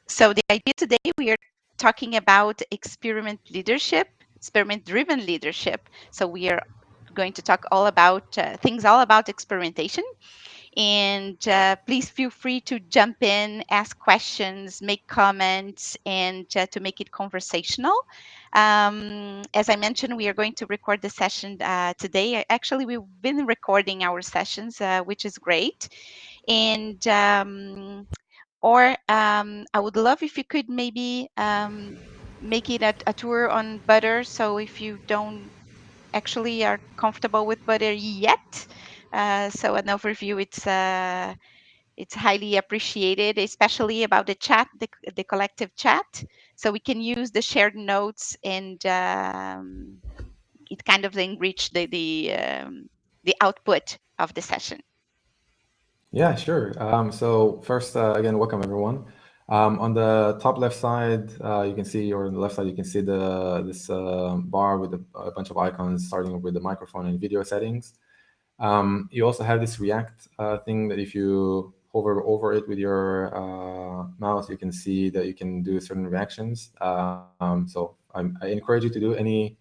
So the idea today, we are talking about experiment-driven leadership. So we are going to talk all about things all about experimentation. And please feel free to jump in, ask questions, make comments, and to make it conversational. As I mentioned, we are going to record the session today. Actually, we've been recording our sessions, which is great. And I would love if you could maybe make it a tour on butter. So if you don't actually are comfortable with butter yet, so an overview, it's highly appreciated, especially about the chat, the collective chat. So we can use the shared notes, and it kind of enrich the output of the session. Yeah, sure. So first, again, welcome everyone. On the top left side, you can see, or on the left side, you can see this bar with a bunch of icons, starting with the microphone and video settings. You also have this React thing that if you hover over it with your mouse, you can see that you can do certain reactions. So I encourage you to do any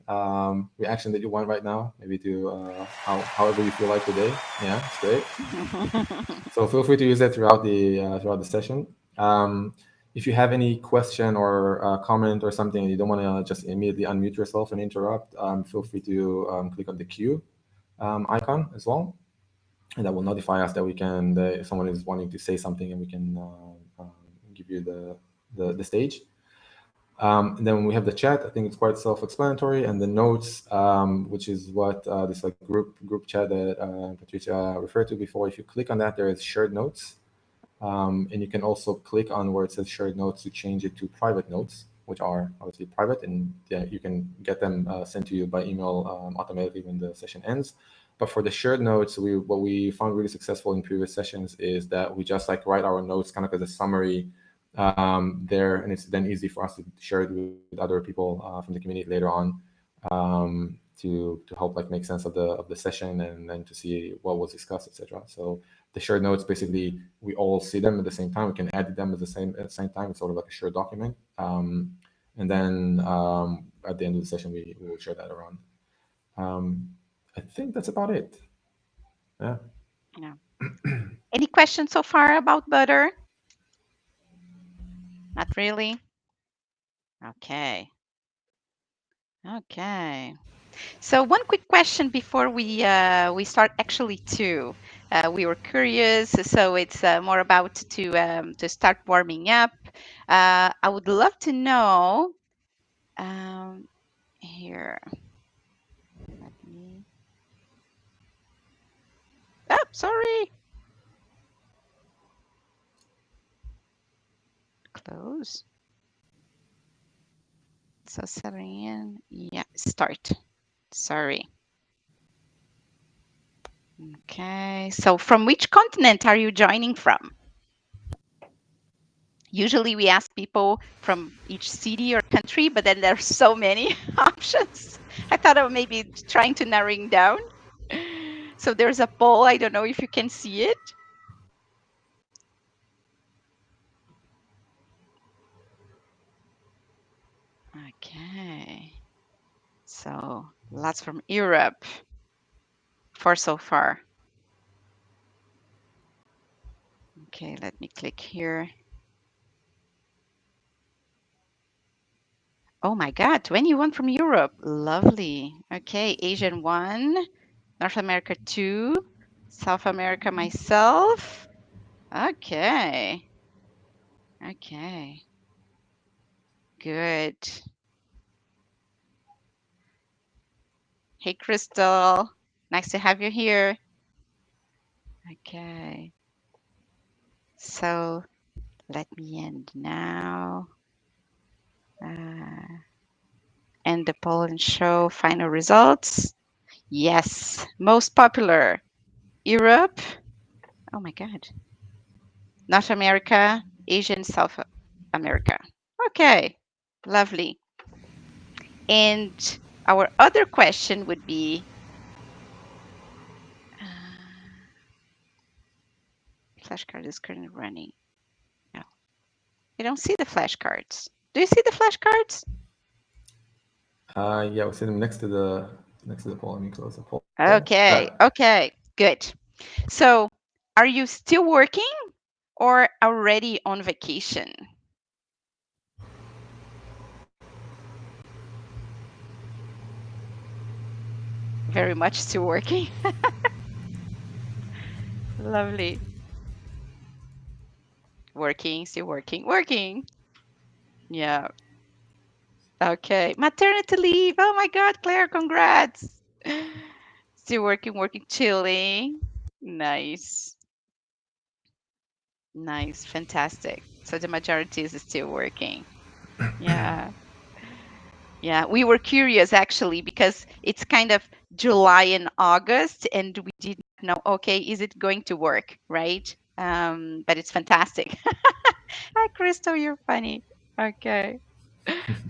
reaction that you want right now, maybe to however you feel like today. Yeah, it's great. So feel free to use that throughout the session. If you have any question or comment or something, and you don't want to just immediately unmute yourself and interrupt, feel free to click on the Q icon as well, and that will notify us that if someone is wanting to say something, and we can give you the stage. And then we have the chat. I think it's quite self-explanatory, and the notes, which is what this like group chat that Patricia referred to before. If you click on that, there is shared notes, and you can also click on where it says shared notes to change it to private notes, which are obviously private, and yeah, you can get them sent to you by email automatically when the session ends. But for the shared notes, what we found really successful in previous sessions is that we just like write our notes kind of as a summary there, and it's then easy for us to share it with other people from the community later on, to help like make sense of the session, and then to see what was discussed, etc. So the shared notes, basically we all see them at the same time. We can edit them at the same time. It's sort of like a shared document, and then at the end of the session we will share that around. um, I think that's about it. Yeah. Yeah. Any questions so far about butter? Not really. Okay. Okay. So one quick question before we start. Actually, two. We were curious, so it's more about to start warming up. I would love to know. Here, let me. Oh, sorry. Close. So settling in. Yeah, start. Sorry. Okay. So from which continent are you joining from? Usually we ask people from each city or country, but then there's so many options. I thought of maybe trying to narrowing down. So there's a poll. I don't know if you can see it. Okay. So lots from Europe for so far. Okay, let me click here. Oh my God, 21 from Europe. Lovely. Okay, Asian 1, North America 2, South America myself. Okay. Okay. Good. Hey, Crystal. Nice to have you here. Okay. So let me end now. Uh, End the poll and show final results. Yes, most popular Europe. Oh my God. North America, Asian, South America. Okay, lovely. And our other question would be flashcard is currently running. No. I don't see the flashcards. Do you see the flashcards? Yeah, we'll sit them next to the poll. Let me close the poll. Got it. Okay, okay, good. So, are you still working or already on vacation? Very much still working. Lovely. Working, still working, working. Yeah. Okay. Maternity leave. Oh my God, Claire, congrats. Still working, working, chilling. Nice. Nice. Fantastic. So the majority is still working. Yeah. Yeah. We were curious actually because it's kind of July and August and we didn't know, okay, is it going to work? Right. But it's fantastic. Hi, Crystal, you're funny. Okay.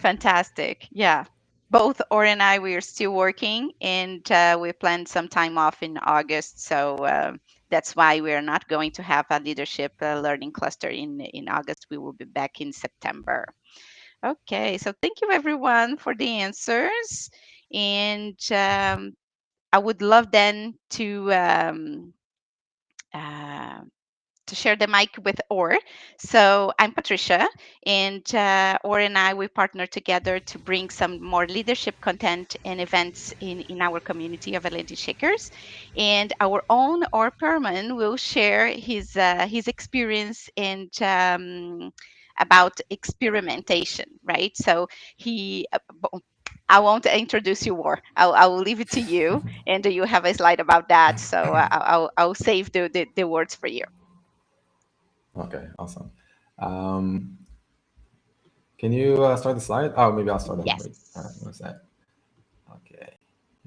Fantastic. Yeah. Both Or and I, we are still working and we planned some time off in August. So that's why we are not going to have a leadership learning cluster in August. We will be back in September. Okay. So thank you, everyone, for the answers. And I would love then uh, to share the mic with Or. So I'm Patricia, and Or and I we partner together to bring some more leadership content and events in our community of Atlantic Shakers. And our own Or Perlman will share his experience and about experimentation, right? So he. I won't introduce you more. I will leave it to you, and you have a slide about that. So I'll save the words for you. Okay, awesome. Um, can you start the slide? Oh, maybe I'll start them. Wait, Yes. what's that? Okay,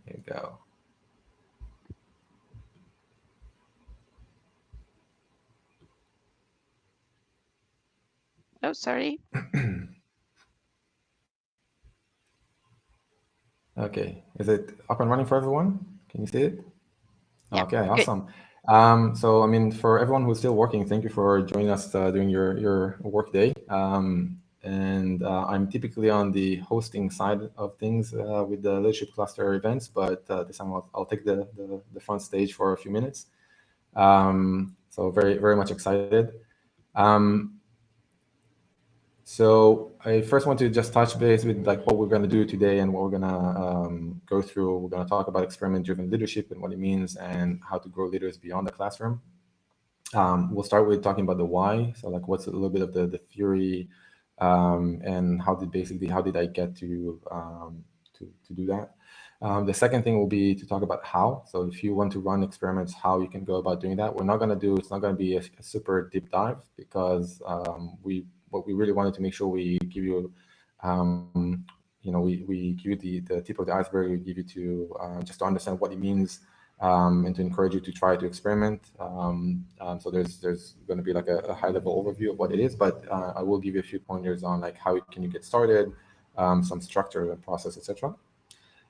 here you go. Oh, sorry. Okay, is it up and running for everyone? Can you see it? Yeah, Okay, good. awesome. So, I mean, for everyone who's still working, thank you for joining us during your work day. And I'm typically on the hosting side of things with the leadership cluster events, but this time I'll take the front stage for a few minutes. So very much excited. Um, so I first want to just touch base with like what we're going to do today and what we're going to go through. We're going to talk about experiment-driven leadership and what it means and how to grow leaders beyond the classroom. We'll start with talking about the why. So like what's a little bit of the theory and how did I get to do that. The second thing will be to talk about how. So if you want to run experiments, how you can go about doing that. It's not going to be a super deep dive because what we really wanted to make sure we give you um, we give you the tip of the iceberg. We give you to just to understand what it means and to encourage you to try to experiment. So there's going to be like a high level overview of what it is, but I will give you a few pointers on like how can you get started, some structure, process, etc.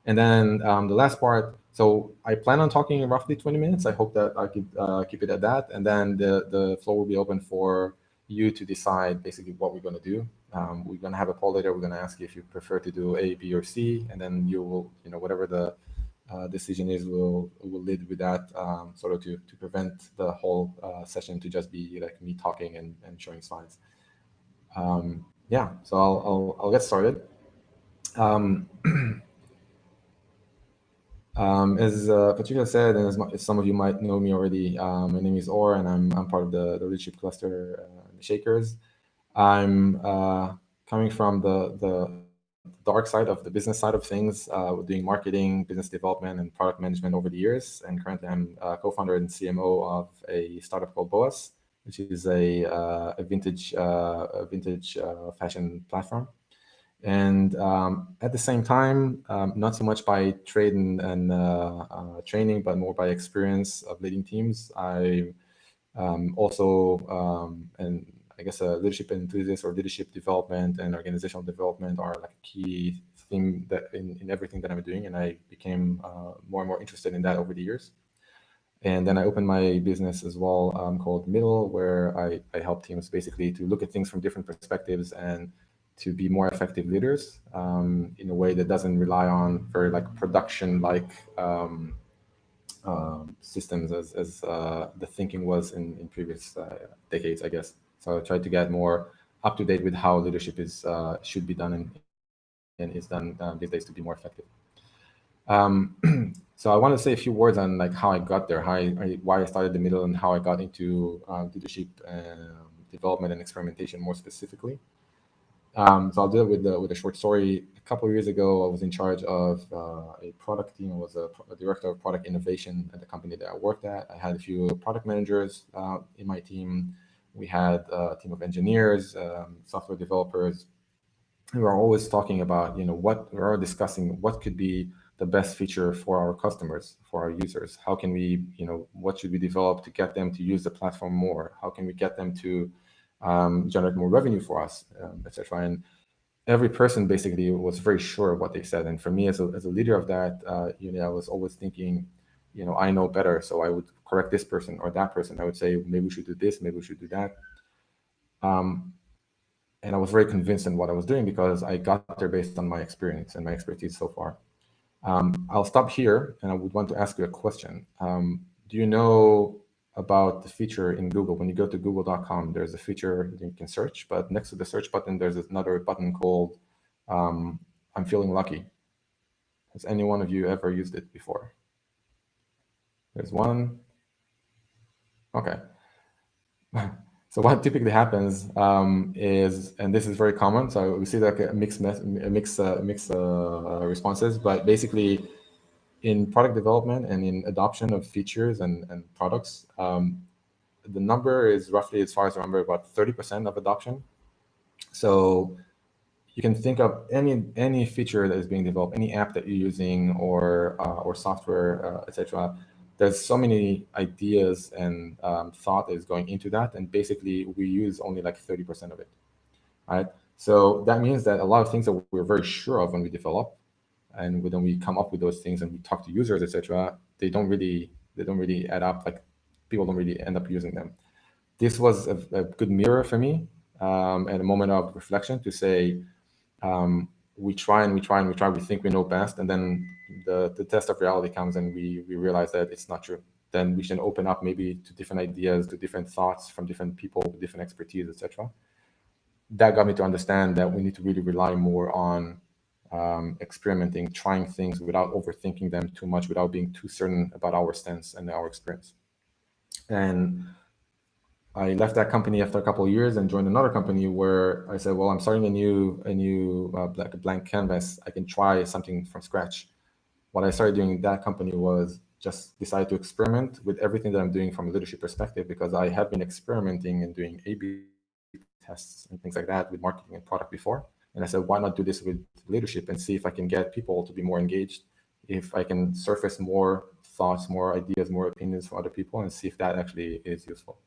And then the last part. So I plan on talking roughly 20 minutes. I hope that I could keep it at that, and then the floor will be open for you to decide basically what we're going to do. We're going to have a poll later. We're going to ask you if you prefer to do A, B, or C, and then you will, whatever the decision is, will lead with that, sort of to prevent the whole session to just be like me talking and showing slides. Yeah, so I'll get started. Um, as Patricia said, and as some of you might know me already, my name is Or, and I'm part of the leadership cluster, the Shakers. I'm coming from the dark side of the business side of things, doing marketing, business development, and product management over the years. And currently, I'm co-founder and CMO of a startup called Boas, which is a vintage fashion platform. And at the same time, not so much by trade and training, but more by experience of leading teams. I also, and I guess leadership enthusiast or leadership development and organizational development are like a key theme that in everything that I'm doing, and I became more and more interested in that over the years. And then I opened my business as well, called Middle, where I help teams basically to look at things from different perspectives and to be more effective leaders, in a way that doesn't rely on very like production like systems as the thinking was in previous decades, I guess. So I tried to get more up to date with how leadership is should be done and is done these days to be more effective. So I want to say a few words on like how I got there, why I started the Middle, and how I got into leadership development and experimentation more specifically. So I'll do it with a short story. A couple of years ago, I was in charge of a product team. I was a director of product innovation at the company that I worked at. I had a few product managers in my team. We had a team of engineers, software developers. We were always talking about, what we are discussing, what could be the best feature for our customers, for our users. How can we, what should we develop to get them to use the platform more? How can we get them to generate more revenue for us, etc. And every person basically was very sure of what they said. And for me, as a leader of that, I was always thinking, I know better, so I would correct this person or that person. I would say maybe we should do this, maybe we should do that. Um, and I was very convinced in what I was doing because I got there based on my experience and my expertise so far. I'll stop here, and I would want to ask you a question. Do you know about the feature in Google? When you go to google.com, there's a feature that you can search, but next to the search button, there's another button called I'm feeling lucky. Has any one of you ever used it before? There's one. Okay. So what typically happens is, and this is very common. So we see like a mix responses, but basically in product development and in adoption of features and products, the number is roughly, as far as I remember, about 30% of adoption. So you can think of any feature that is being developed, any app that you're using, or software, etc. There's so many ideas and thought that is going into that, and basically we use only like 30% of it, right? So that means that a lot of things that we're very sure of when we develop, and when we come up with those things and we talk to users, etc., they don't really add up. Like people don't really end up using them. This was a good mirror for me, and a moment of reflection to say, we try and we try and we try, we think we know best, and then the test of reality comes and we realize that it's not true. Then we should open up maybe to different ideas, to different thoughts from different people with different expertise, etc. That got me to understand that we need to really rely more on experimenting, trying things without overthinking them too much, without being too certain about our stance and our experience. And I left that company after a couple of years and joined another company where I said, well, I'm starting a blank canvas. I can try something from scratch. What I started doing in that company was just decide to experiment with everything that I'm doing from a leadership perspective, because I have been experimenting and doing A/B tests and things like that with marketing and product before. And I said, why not do this with leadership and see if I can get people to be more engaged, if I can surface more thoughts, more ideas, more opinions from other people, and see if that actually is useful.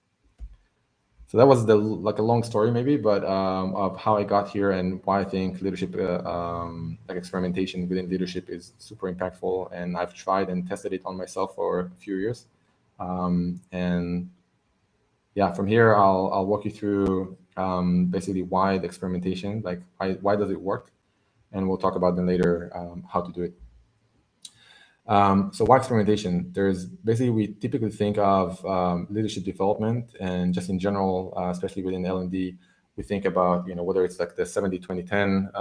So that was the like a long story maybe, but of how I got here and why I think leadership, like experimentation within leadership, is super impactful. And I've tried and tested it on myself for a few years. And yeah, from here I'll walk you through basically why the experimentation, like why does it work, and we'll talk about then later how to do it. So why experimentation? There's basically, we typically think of leadership development, and just in general, especially within L&D, we think about, whether it's like the 70-20-10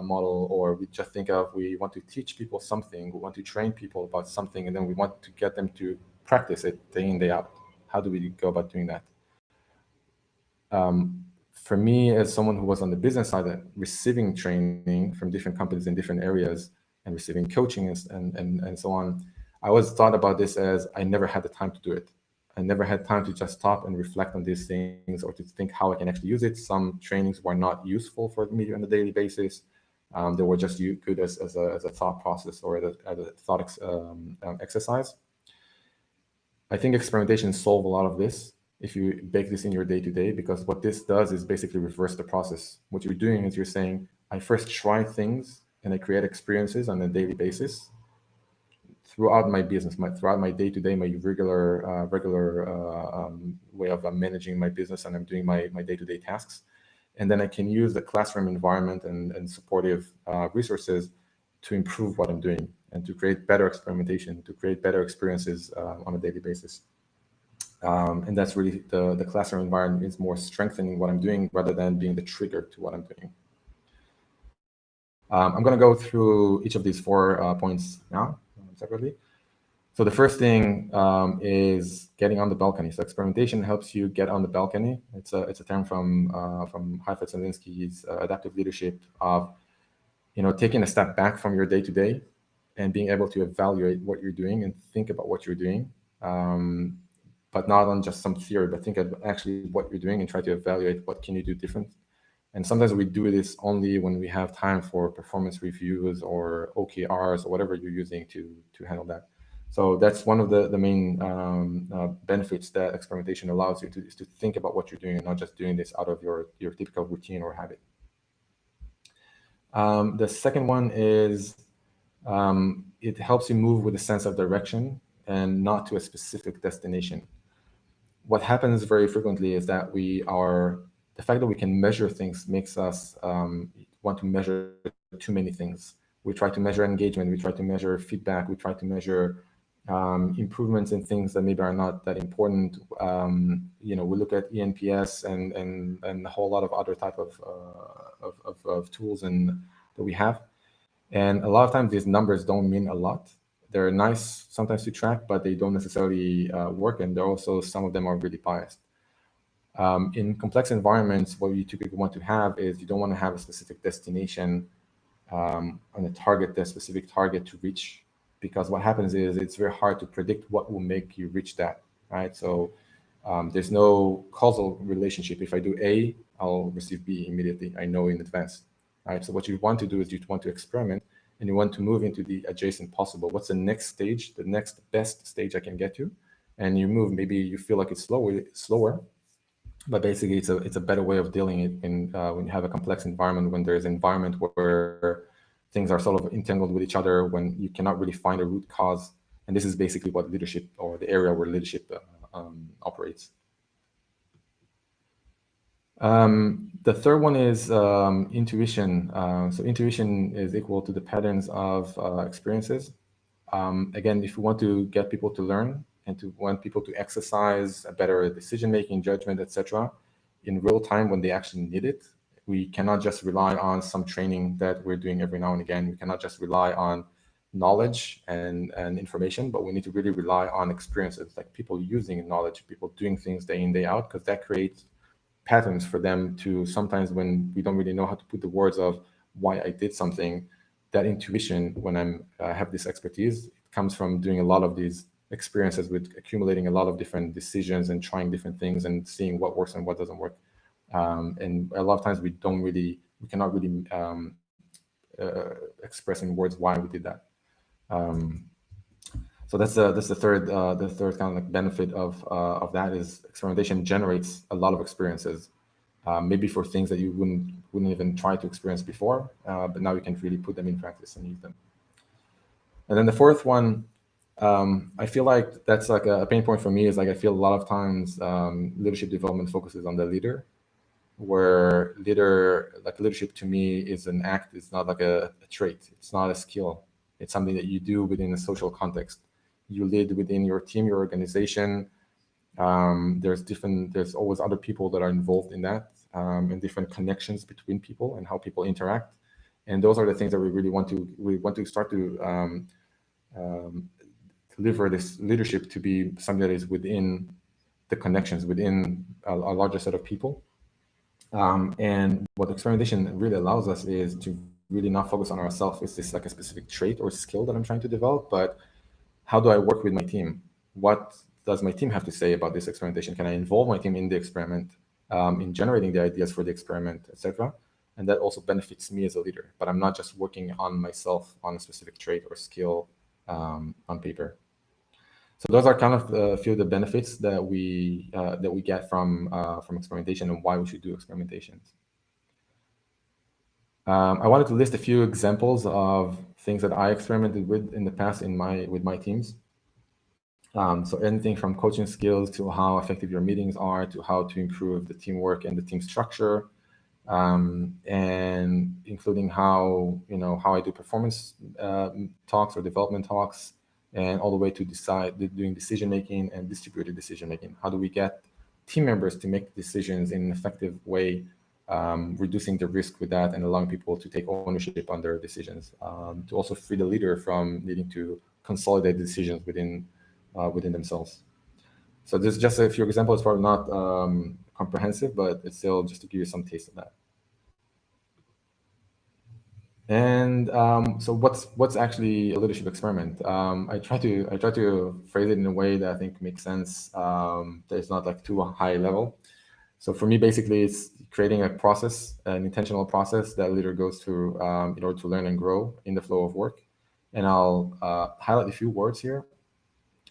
model, or we just think of, we want to teach people something, we want to train people about something, and then we want to get them to practice it day in, day out. How do we go about doing that? For me, as someone who was on the business side, receiving training from different companies in different areas and receiving coaching and so on, I always thought about this as I never had the time to do it. I never had time to just stop and reflect on these things, or to think how I can actually use it. Some trainings were not useful for me on a daily basis. They were just good as a thought process, or as a thought exercise. I think experimentation solve a lot of this if you bake this in your day to day, because what this does is basically reverse the process. What you're doing is you're saying, I first try things and I create experiences on a daily basis. throughout my business, throughout my day to day, my regular way of managing my business, and I'm doing my day to day tasks. And then I can use the classroom environment and supportive resources to improve what I'm doing and to create better experimentation, to create better experiences on a daily basis. And that's really the classroom environment is more strengthening what I'm doing rather than being the trigger to what I'm doing. I'm going to go through each of these four points now separately. So the first thing is getting on the balcony. So experimentation helps you get on the balcony. It's a term from Heifetz and Linsky's adaptive leadership of taking a step back from your day to day and being able to evaluate what you're doing and think about what you're doing, um, but not on just some theory, but think of actually what you're doing and try to evaluate what can you do different. And sometimes we do this only when we have time for performance reviews or OKRs or whatever you're using to handle that. So that's one of the main benefits that experimentation allows you to is to think about what you're doing and not just doing this out of your typical routine or habit. The second one is it helps you move with a sense of direction and not to a specific destination. What happens very frequently is that the fact that we can measure things makes us want to measure too many things. We try to measure engagement, we try to measure feedback, we try to measure improvements in things that maybe are not that important. We look at ENPS and a whole lot of other type of tools and that we have. And a lot of times these numbers don't mean a lot. They're nice sometimes to track, but they don't necessarily work. And they're also, some of them are really biased. In complex environments, what you typically want to have is you don't want to have a specific destination on a target, the specific target to reach, because what happens is it's very hard to predict what will make you reach that, right? So there's no causal relationship. If I do A, I'll receive B immediately. I know in advance, right? So what you want to do is you want to experiment and you want to move into the adjacent possible. What's the next stage, the next best stage I can get to? And you move, maybe you feel like it's slower, but basically it's a better way of dealing it in when you have a complex environment, when there's an environment where things are sort of entangled with each other, when you cannot really find a root cause. And this is basically what leadership, or the area where leadership operates. The third one is intuition. So intuition is equal to the patterns of experiences. Again, if we want to get people to learn and to want people to exercise a better decision making, judgment, etc., in real time when they actually need it, we cannot just rely on some training that we're doing every now and again. We cannot just rely on knowledge and information, but we need to really rely on experiences, like people using knowledge, people doing things day in, day out, because that creates patterns for them to, sometimes when we don't really know how to put the words of why I did something, that intuition, when I'm have this expertise, it comes from doing a lot of these experiences with accumulating a lot of different decisions and trying different things and seeing what works and what doesn't work. And a lot of times we cannot really express in words why we did that. Um, so that's the third kind of like benefit of that is experimentation generates a lot of experiences, maybe for things that you wouldn't even try to experience before, but now you can really put them in practice and use them. And then the fourth one, I feel like that's like a pain point for me, is like I feel a lot of times leadership development focuses on the leader, where leadership to me is an act. It's not like a trait. It's not a skill. It's something that you do within a social context. You lead within your team, your organization. There's always other people that are involved in that, and different connections between people and how people interact. And those are the things that we want to start to um, deliver this leadership to be something that is within the connections, within a larger set of people. And what experimentation really allows us is to really not focus on ourselves. Is this like a specific trait or skill that I'm trying to develop? But how do I work with my team? What does my team have to say about this experimentation? Can I involve my team in the experiment, in generating the ideas for the experiment, etc.? And that also benefits me as a leader. But I'm not just working on myself on a specific trait or skill on paper. So those are kind of a few of the benefits that we get from experimentation and why we should do experimentations. I wanted to list a few examples of things that I experimented with in the past in my with my teams. So anything from coaching skills to how effective your meetings are, to how to improve the teamwork and the team structure, and including how how I do performance talks or development talks, and all the way to doing decision making and distributed decision making. How do we get team members to make decisions in an effective way, reducing the risk with that and allowing people to take ownership on their decisions, to also free the leader from needing to consolidate decisions within themselves. So this is just a few examples. It's probably not comprehensive, but it's still just to give you some taste of that. And so, what's actually a leadership experiment? I try to phrase it in a way that I think makes sense. That it's not like too high level. So for me, basically, it's creating a process, an intentional process that a leader goes through in order to learn and grow in the flow of work. And I'll highlight a few words here.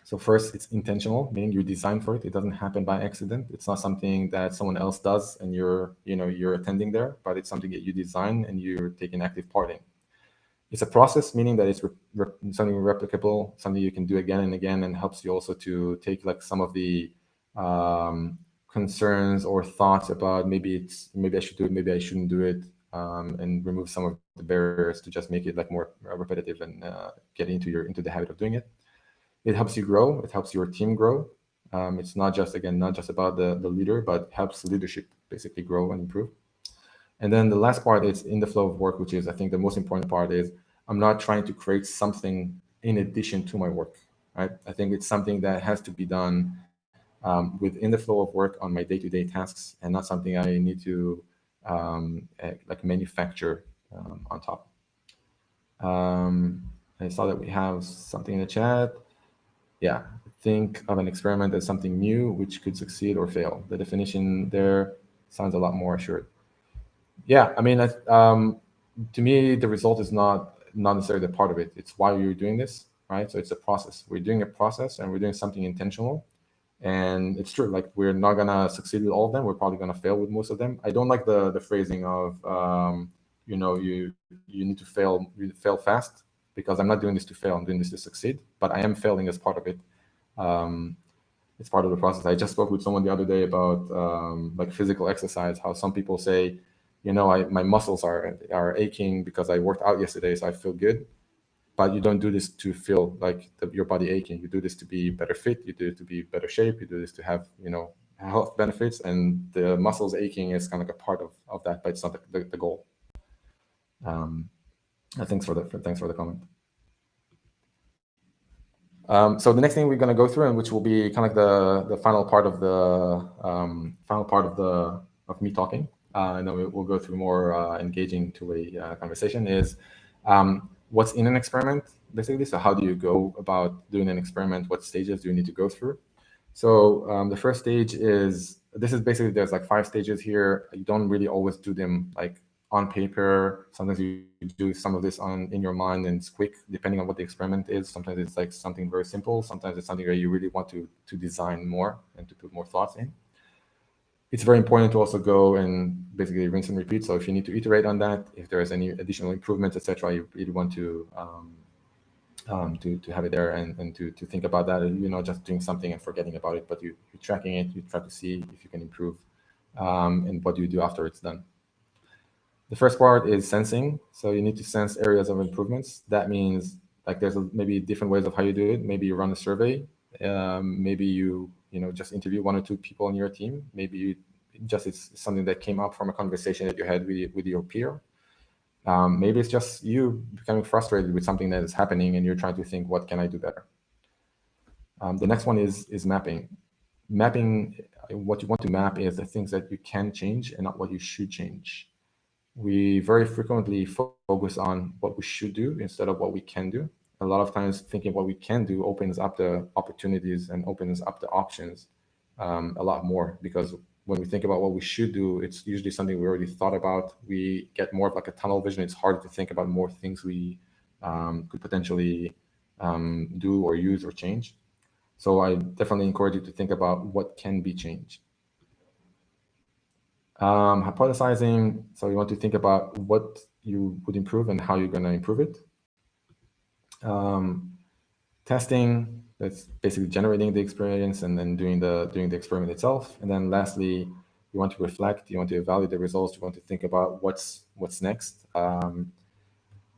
So first, it's intentional, meaning you design for it. It doesn't happen by accident. It's not something that someone else does and you're attending there, but it's something that you design and you're taking active part in. It's a process, meaning that it's something replicable, something you can do again and again, and helps you also to take like some of the um, concerns or thoughts about maybe I should do it, maybe I shouldn't do it, and remove some of the barriers to just make it like more repetitive and get into the habit of doing it. It helps you grow. It helps your team grow. It's not just again not just about the leader, but helps leadership basically grow and improve. And then the last part is in the flow of work, which is I think the most important part is I'm not trying to create something in addition to my work. Right? I think it's something that has to be done within the flow of work on my day-to-day tasks, and not something I need to like manufacture on top. Um, I saw that we have something in the chat. Yeah, think of an experiment as something new which could succeed or fail. The definition there sounds a lot more assured. Yeah, I mean, to me, the result is not necessarily the part of it. It's why you're doing this, right? So it's a process. We're doing a process, and we're doing something intentional. And it's true, like we're not gonna succeed with all of them. We're probably gonna fail with most of them. I don't like the phrasing of you need to fail fast, because I'm not doing this to fail. I'm doing this to succeed. But I am failing as part of it. Um, it's part of the process. I just spoke with someone the other day about like physical exercise. How some people say, my muscles are aching because I worked out yesterday, so I feel good. But you don't do this to feel like your body aching. You do this to be better fit. You do it to be better shape. You do this to have health benefits, and the muscles aching is kind of like a part of that, but it's not the goal. Um, thanks for the comment. So the next thing we're going to go through, and which will be kind of like the final part of of me talking, and then we'll go through more engaging two-way conversation, is what's in an experiment, basically. So how do you go about doing an experiment? What stages do you need to go through? So the first stage is, this is basically, there's like 5 stages here. You don't really always do them like on paper. Sometimes you do some of this in your mind and it's quick, depending on what the experiment is. Sometimes it's like something very simple. Sometimes it's something that you really want to design more and to put more thoughts in. It's very important to also go and basically rinse and repeat. So if you need to iterate on that, if there's any additional improvements, etc., you really want to have it there, and to think about that. You're not just doing something and forgetting about it, but you're tracking it. You try to see if you can improve, and what do you do after it's done. The first part is sensing. So you need to sense areas of improvements. That means like there's maybe different ways of how you do it. Maybe you run a survey. Maybe you just interview 1 or 2 people on your team. Maybe just it's something that came up from a conversation that you had with your peer. Maybe it's just you becoming frustrated with something that is happening and you're trying to think, what can I do better? The next one is mapping. Mapping, what you want to map is the things that you can change and not what you should change. We very frequently focus on what we should do instead of what we can do. A lot of times, thinking what we can do opens up the opportunities and opens up the options a lot more, because when we think about what we should do, it's usually something we already thought about. We get more of like a tunnel vision. It's hard to think about more things we could potentially do or use or change. So I definitely encourage you to think about what can be changed. Hypothesizing, so you want to think about what you would improve and how you're going to improve it. Um, Testing, that's basically generating the experience and then doing the experiment itself. And then lastly, you want to reflect, you want to evaluate the results, you want to think about what's next.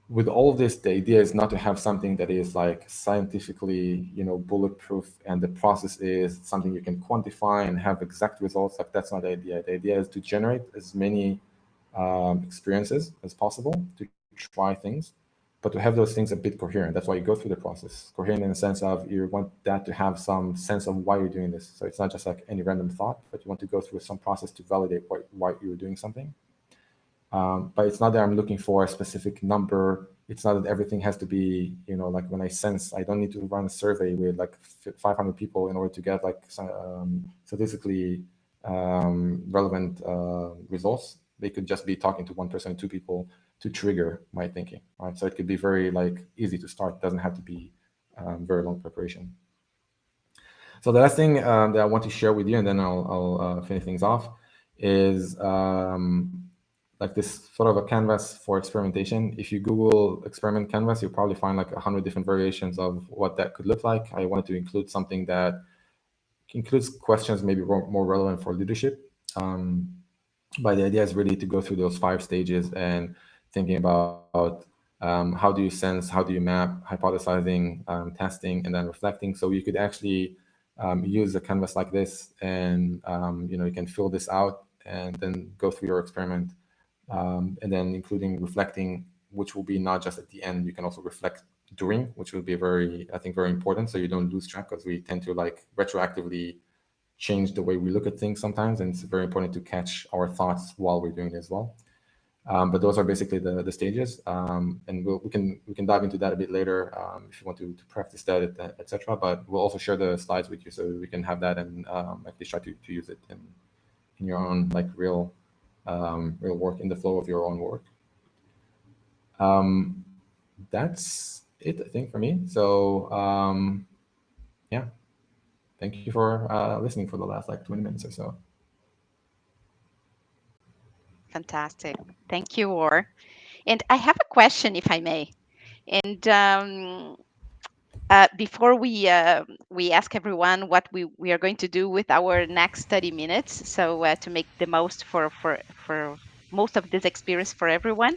With all of this, the idea is not to have something that is like scientifically, bulletproof, and the process is something you can quantify and have exact results. Like that's not the idea. The idea is to generate as many experiences as possible, to try things, but to have those things a bit coherent. That's why you go through the process. Coherent in the sense of you want that to have some sense of why you're doing this. So it's not just like any random thought, but you want to go through some process to validate why you're doing something. But it's not that I'm looking for a specific number. It's not that everything has to be, like when I sense, I don't need to run a survey with like 500 people in order to get like statistically relevant results. They could just be talking to one person, two people to trigger my thinking, right? So it could be very like easy to start. It doesn't have to be very long preparation. So the last thing that I want to share with you, and then I'll finish things off, is like this sort of a canvas for experimentation. If you Google experiment canvas, you'll probably find like 100 different variations of what that could look like. I wanted to include something that includes questions maybe more relevant for leadership. But the idea is really to go through those 5 stages and thinking about how do you sense, how do you map, hypothesizing, testing, and then reflecting. So you could actually use a canvas like this, and you can fill this out and then go through your experiment, and then including reflecting, which will be not just at the end. You can also reflect during, which will be very, I think, very important, so you don't lose track, because we tend to like retroactively change the way we look at things sometimes, and it's very important to catch our thoughts while we're doing it as well. But those are basically the stages, and we can dive into that a bit later, if you want to practice that, etc. But we'll also share the slides with you so we can have that and at least try to use it in your own like real work, in the flow of your own work. Um, that's it, I think, for me. So yeah, thank you for listening for the last like 20 minutes or so. Fantastic. Thank you, Or. And I have a question, if I may. And before we ask everyone what we are going to do with our next 30 minutes, so to make the most for most of this experience for everyone,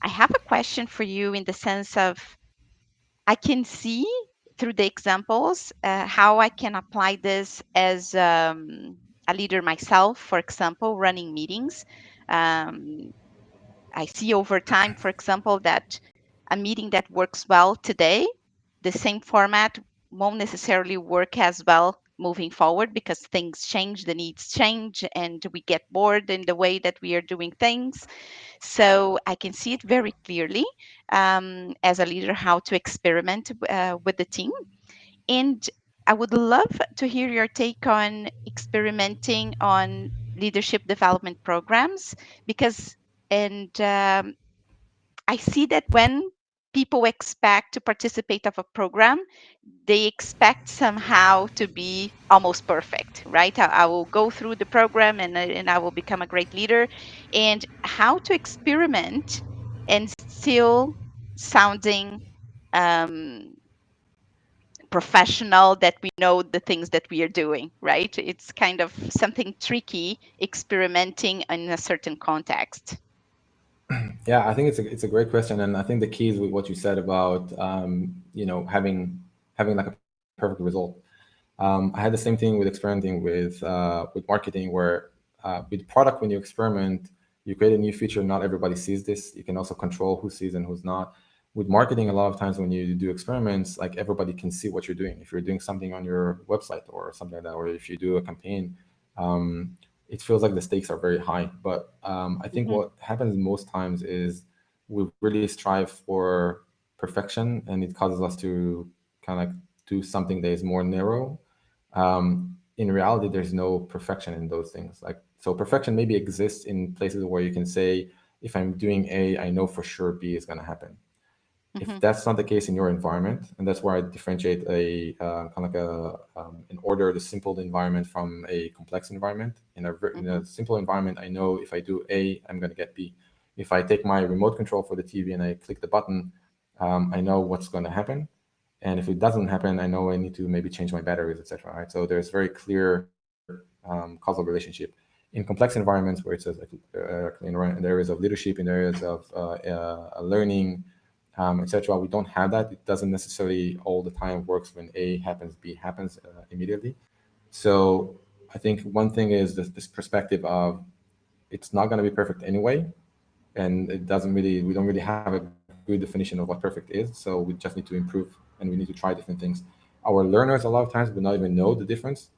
I have a question for you in the sense of I can see through the examples how I can apply this as a leader myself, for example, running meetings. Um, I see over time, for example, that a meeting that works well today, the same format won't necessarily work as well moving forward because things change, the needs change, and we get bored in the way that we are doing things. So I can see it very clearly as a leader how to experiment with the team. And I would love to hear your take on experimenting on leadership development programs because and I see that when people expect to participate of a program, they expect somehow to be almost perfect, right? I will go through the program and I will become a great leader. And how to experiment and still sounding um, professional, that we know the things that we are doing, right? It's kind of something tricky experimenting in a certain context. Yeah, I think it's a great question, and I think the key is with what you said about having like a perfect result. I had the same thing with experimenting with marketing, where with product, when you experiment, you create a new feature. Not everybody sees this. You can also control who sees and who's not. With marketing, a lot of times when you do experiments, like everybody can see what you're doing. If you're doing something on your website or something like that, or if you do a campaign, it feels like the stakes are very high. But I think Hmm. what happens most times is we really strive for perfection, and it causes us to kind of do something that is more narrow. In reality, there's no perfection in those things. Like, so perfection maybe exists in places where you can say, if I'm doing A, I know for sure B is going to happen. If Hmm. that's not the case in your environment, and that's where I differentiate a kind of like an ordered, a simple environment from a complex environment. In Hmm. a simple environment, I know if I do A, I'm going to get B. If I take my remote control for the TV and I click the button, I know what's going to happen, and if it doesn't happen, I know I need to maybe change my batteries, etc. Right? So there's very clear causal relationship. In complex environments where it's in areas of leadership, in areas of learning, etc., we don't have that. It doesn't necessarily all the time works when A happens, B happens immediately. So I think one thing is this perspective of it's not going to be perfect anyway, and it doesn't really we don't really have a good definition of what perfect is. So we just need to improve and we need to try different things. Our learners a lot of times will not even know the difference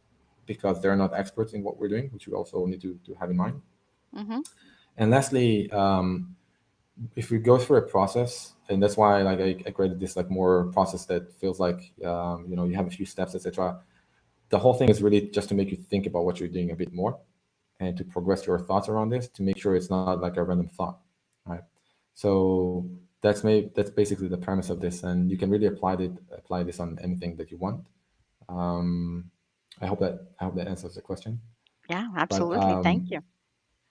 because they're not experts in what we're doing, which we also need to have in mind. Mm-hmm. And lastly, if we go through a process, and that's why like I created this like more process that feels like you have a few steps, etc. The whole thing is really just to make you think about what you're doing a bit more and to progress your thoughts around this to make sure it's not like a random thought, right? So that's basically the premise of this, and you can really apply this on anything that you want. um, I hope that answers the question. Yeah, But absolutely. Thank you.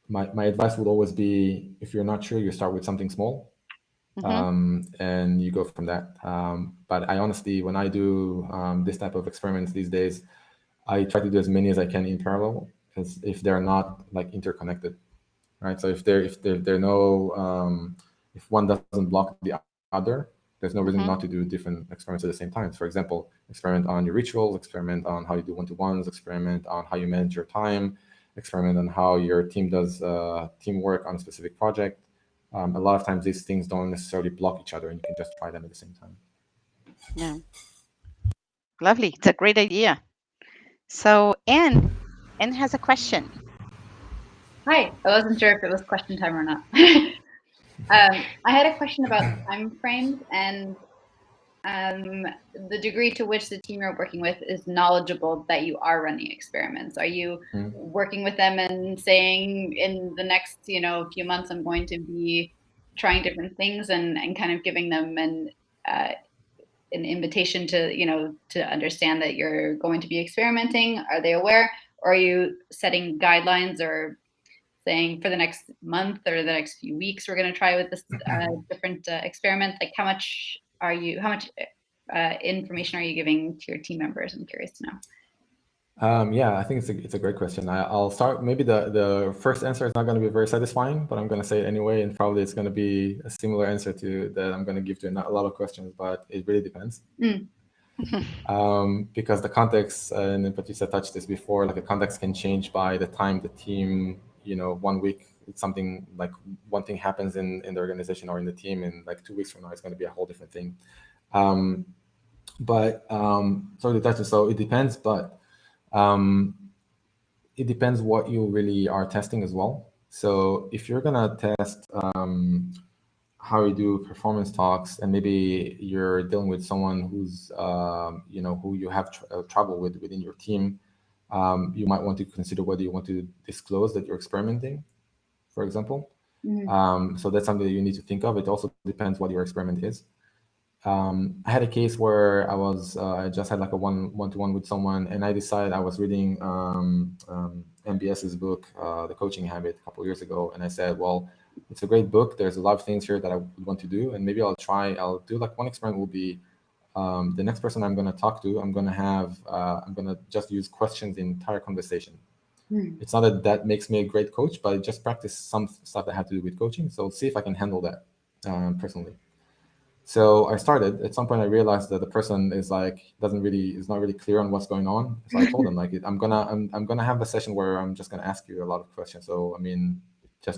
my advice would always be, if you're not sure, you start with something small, Mm-hmm. and you go from that. But I honestly, when I do this type of experiments these days, I try to do as many as I can in parallel, as if they're not like interconnected, right? So if they're no if one doesn't block the other, there's no reason not to do Mm-hmm. different experiments at the same time. For example, experiment on your rituals, experiment on how you do one-to-ones, experiment on how you manage your time, experiment on how your team does teamwork on a specific project. A lot of times these things don't necessarily block each other, and you can just try them at the same time. Yeah, lovely. It's a great idea. So, Anne has a question. Hi, I wasn't sure if it was question time or not. I had a question about time frames and um, the degree to which the team you're working with is knowledgeable that you are running experiments. Are you working with them and saying in the next, few months, I'm going to be trying different things and kind of giving them uh, an invitation to, to understand that you're going to be experimenting? Are they aware? Or are you setting guidelines or saying for the next month or the next few weeks we're going to try with this different experiment? Like how much information are you giving to your team members? I'm curious to know. Yeah, I think it's a great question. I'll start. Maybe the first answer is not going to be very satisfying, but I'm going to say it anyway, and probably it's going to be a similar answer to that I'm going to give to a lot of questions. But it really depends, Mm. because the context, and Patricia touched this before. Like the context can change by the time the team, 1 week, it's something like one thing happens in the organization or in the team, and like 2 weeks from now, it's going to be a whole different thing. Um, but sorry to touch it. So it depends, but um, it depends what you really are testing as well. So if you're gonna test how you do performance talks, and maybe you're dealing with someone who's who you have trouble with within your team, you might want to consider whether you want to disclose that you're experimenting, for example. Mm. So that's something that you need to think of. It also depends what your experiment is. I had a case where I just had like a one-to-one with someone, and I decided I was reading MBS's book, The Coaching Habit, a couple of years ago, and I said, well, it's a great book. There's a lot of things here that I would want to do, and maybe I'll do like one experiment will be the next person I'm going to talk to. I'm going to just use questions the entire conversation. Mm. It's not that that makes me a great coach, but I just practice some stuff that had to do with coaching. So see if I can handle that personally. So I started. At some point, I realized that the person is not really clear on what's going on. So I told them like I'm gonna have a session where I'm just gonna ask you a lot of questions. So I mean, I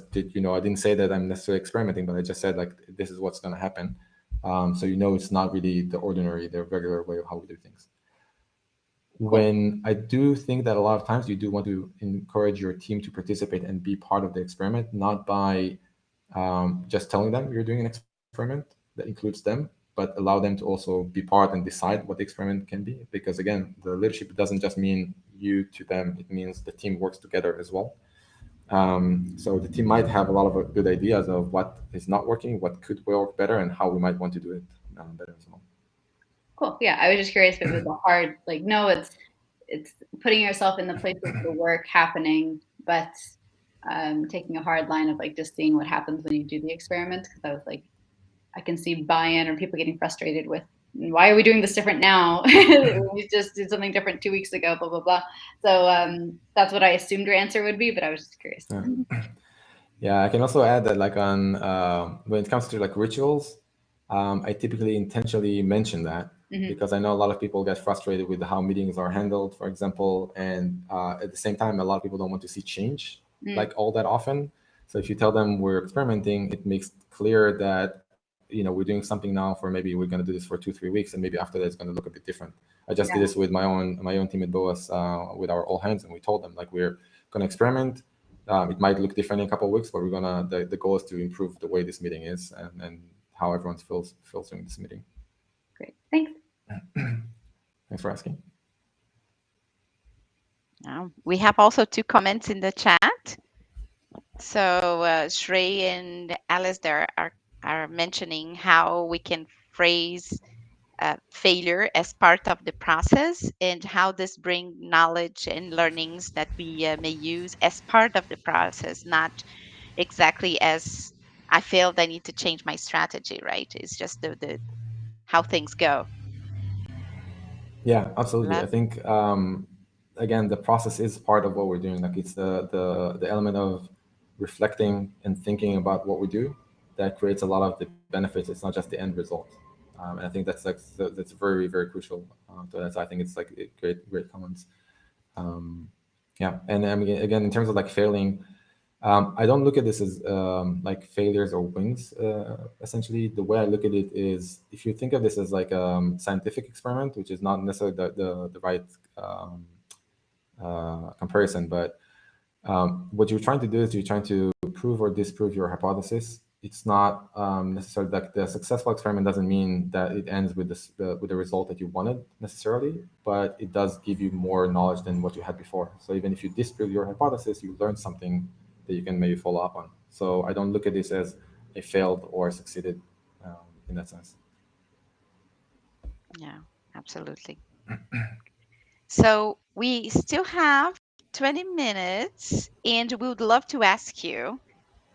didn't say that I'm necessarily experimenting, but I just said like this is what's gonna happen. So it's not really the regular way of how we do things. Cool. When I do think that a lot of times you do want to encourage your team to participate and be part of the experiment, not by just telling them you're doing an experiment that includes them, but allow them to also be part and decide what the experiment can be. Because again, the leadership doesn't just mean you to them; it means the team works together as well. So the team might have a lot of good ideas of what is not working, what could work better, and how we might want to do it better as well. Cool. Yeah, I was just curious if it was a hard, like, no, it's putting yourself in the place of the work happening, but taking a hard line of like just seeing what happens when you do the experiment. Because I was like, I can see buy-in or people getting frustrated with, why are we doing this different now? We just did something different 2 weeks ago, blah, blah, blah. So that's what I assumed your answer would be, but I was just curious. Yeah, I can also add that like on when it comes to like rituals, I typically intentionally mention that because I know a lot of people get frustrated with how meetings are handled, for example, and at the same time, a lot of people don't want to see change like all that often. So if you tell them we're experimenting, it makes clear that we're doing something now for maybe we're going to do this for 2-3 weeks, and maybe after that it's going to look a bit different. I just did this with my own team at Boas with our all hands, and we told them like we're going to experiment. It might look different in a couple of weeks, but we're gonna. The goal is to improve the way this meeting is and how everyone feels during this meeting. Great, thanks. Thanks for asking. We have also 2 comments in the chat. So Shrey and Alice there are mentioning how we can phrase failure as part of the process and how this bring knowledge and learnings that we may use as part of the process, not exactly as I failed, I need to change my strategy, right? It's just the how things go. Yeah, absolutely. I Love. think again the process is part of what we're doing. Like it's the element of reflecting and thinking about what we do that creates a lot of the benefits. It's not just the end result. And I think that's like that's very very crucial. So that's I think it's like great comments. Yeah, and I mean again in terms of like failing, I don't look at this as like failures or wins. Essentially, the way I look at it is if you think of this as like a scientific experiment, which is not necessarily the right comparison, but what you're trying to do is you're trying to prove or disprove your hypothesis. It's not necessarily like the successful experiment doesn't mean that it ends with with the result that you wanted necessarily, but it does give you more knowledge than what you had before. So even if you disprove your hypothesis, you learn something that you can maybe follow up on. So I don't look at this as a failed or succeeded in that sense. Yeah, absolutely. So we still have 20 minutes, and we would love to ask you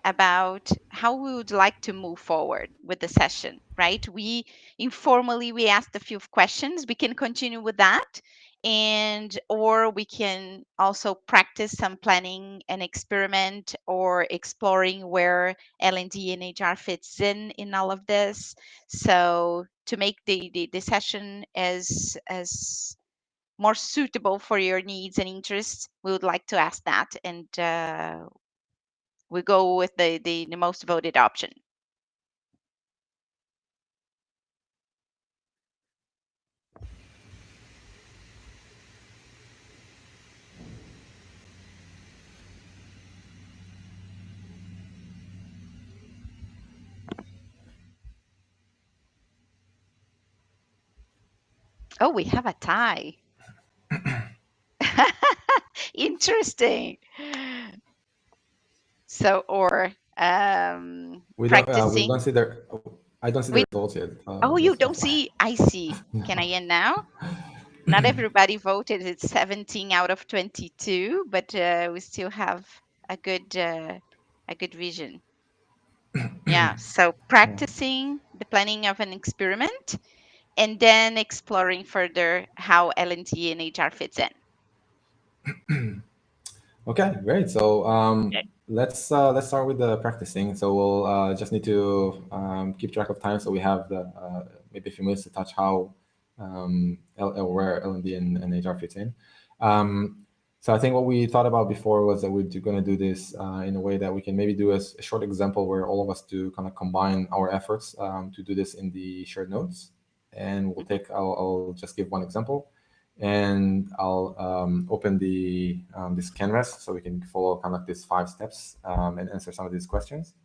about how we would like to move forward with the session, right? We informally we asked a few questions. We can continue with that, and or we can also practice some planning and experiment or exploring where L&D and HR fits in all of this. So to make the session as more suitable for your needs and interests, we would like to ask that, and we go with the most voted option. Oh, we have a tie. Interesting. So, or We practicing. don't see the I don't see the We results yet. Oh, you That's don't why. see. I see. Can I end now? Not everybody voted. It's 17 out of 22, but we still have a good vision. Yeah. So practicing the planning of an experiment and then exploring further how L&D and HR fits in. Okay, great. So Yeah. let's start with the practicing. So we'll just need to keep track of time. So we have the maybe a few minutes to touch how where L&D and HR fits in. So I think what we thought about before was that we're going to do this in a way that we can maybe do a short example where all of us do kind of combine our efforts to do this in the shared notes. And we'll take. I'll just give one example and I'll open the this canvas so we can follow kind of like these 5 steps and answer some of these questions.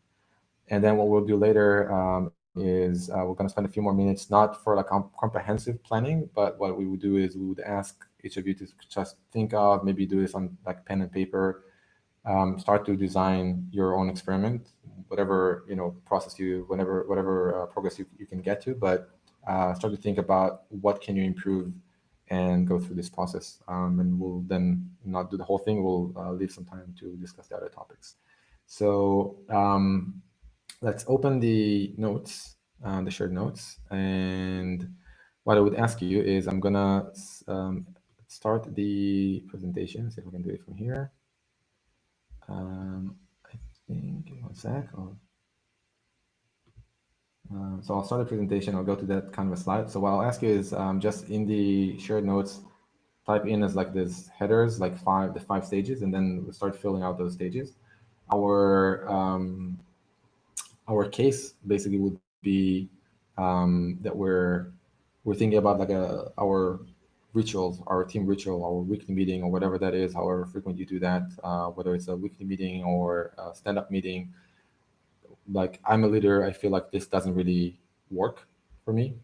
And then what we'll do later is we're going to spend a few more minutes, not for like comprehensive planning, but what we would do is we would ask each of you to just think of maybe do this on like pen and paper, start to design your own experiment, whatever process you, whatever progress you can get to, but start to think about what can you improve and go through this process. And we'll then not do the whole thing. We'll leave some time to discuss the other topics. So let's open the notes. the shared notes. And what I would ask you is I'm gonna start the presentation. See if I can do it from here. I think, give me one sec. So I'll start the presentation. I'll go to that kind of a slide. So what I'll ask you is just in the shared notes, type in as like this headers, like the 5 stages, and then we'll start filling out those stages. Our our case basically would be that we're thinking about like our rituals, our team ritual, our weekly meeting, or whatever that is, however frequent you do that, whether it's a weekly meeting or a stand-up meeting. Like I'm a leader, I feel like this doesn't really work for me.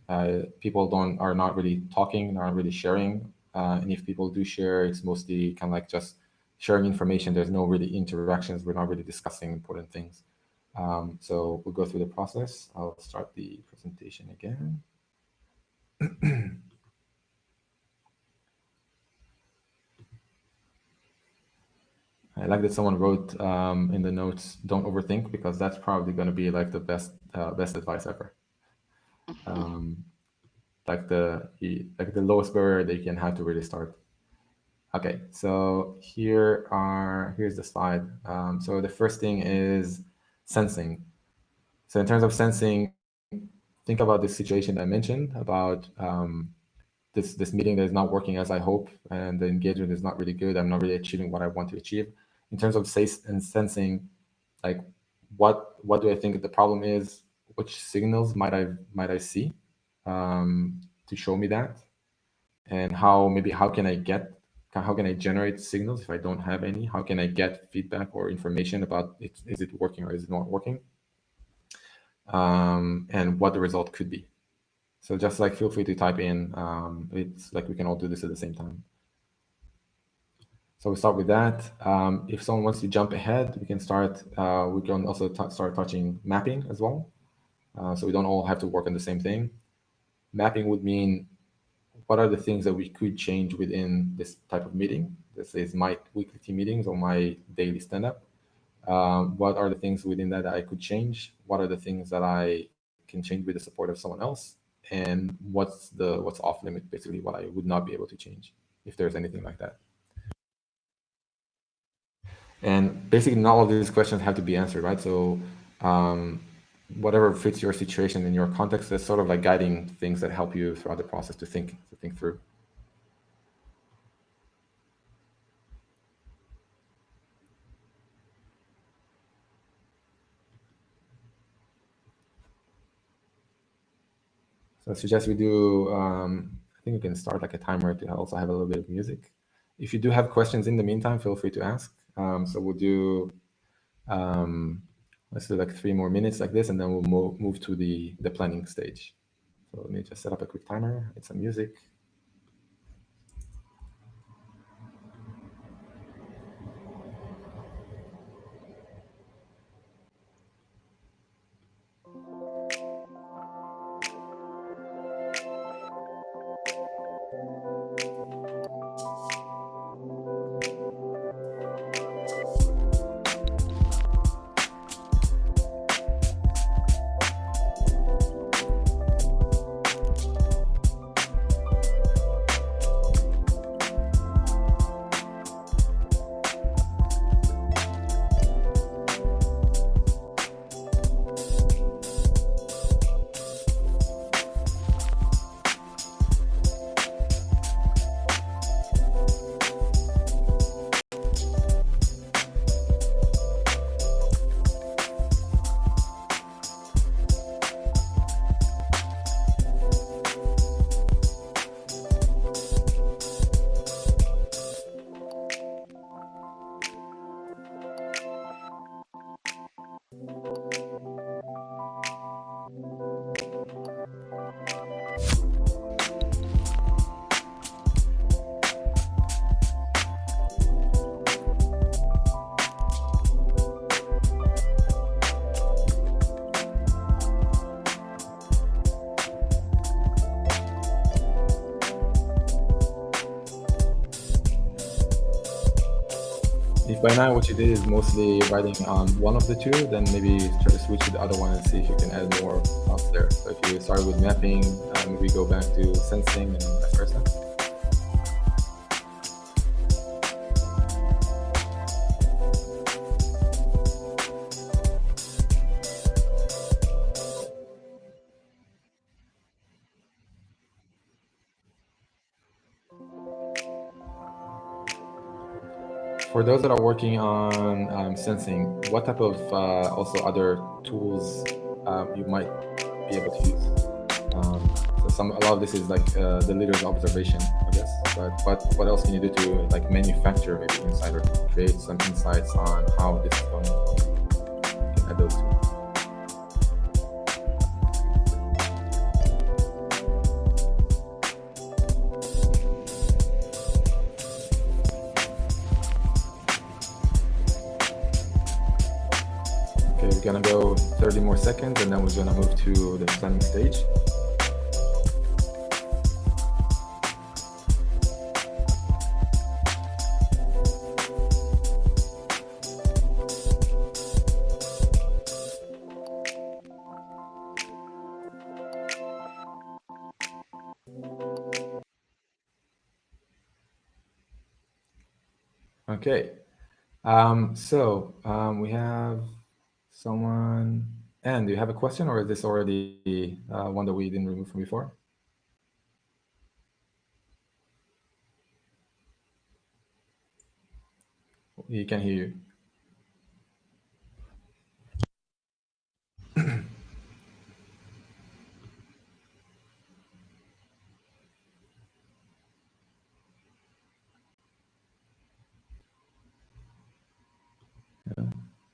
People don't are not really talking, aren't really sharing, and if people do share, it's mostly kind of like just sharing information. There's no really interactions. We're not really discussing important things. So we'll go through the process. I'll start the presentation again. I like that someone wrote in the notes, "Don't overthink," because that's probably going to be like the best advice ever. Um, like the lowest barrier that you can have to really start. Okay, so here's the slide. So the first thing is sensing. So in terms of sensing, think about this situation I mentioned about this meeting that is not working as I hope, and the engagement is not really good. I'm not really achieving what I want to achieve. In terms of and sensing, like what do I think the problem is? Which signals might I see to show me that? And how can I generate signals if I don't have any? How can I get feedback or information about is it working or is it not working? And what the result could be. So just like feel free to type in. It's like we can all do this at the same time. So we start with that. If someone wants to jump ahead, we can start. We can also start touching mapping as well. So we don't all have to work on the same thing. Mapping would mean what are the things that we could change within this type of meeting? This is my weekly team meetings or my daily stand-up. What are the things within that I could change? What are the things that I can change with the support of someone else? And what's off limit, basically what I would not be able to change, if there's anything like that. And basically, not all of these questions have to be answered, right? So um, whatever fits your situation and your context is sort of like guiding things that help you throughout the process to think through. So I suggest we do, I think we can start like a timer to also have a little bit of music. If you do have questions in the meantime, feel free to ask. So we'll do, let's do like 3 more minutes like this, and then we'll move to the planning stage. So let me just set up a quick timer. It's some music. if by now what you did is mostly writing on one of the two, then maybe try to switch to the other one and see if you can add more thoughts there. So if you started with mapping, maybe go back to sensing and vice versa. For those that are working on sensing, what type of also other tools you might be able to use? So a lot of this is like the leader's observation, I guess. But what else can you do to like manufacture maybe insight or create some insights on how this is going? You can add those tools. Okay, we're gonna go 30 more seconds and then we're gonna move to the planning stage. Okay, we have someone. And do you have a question, or is this already one that we didn't remove from before? He can hear you.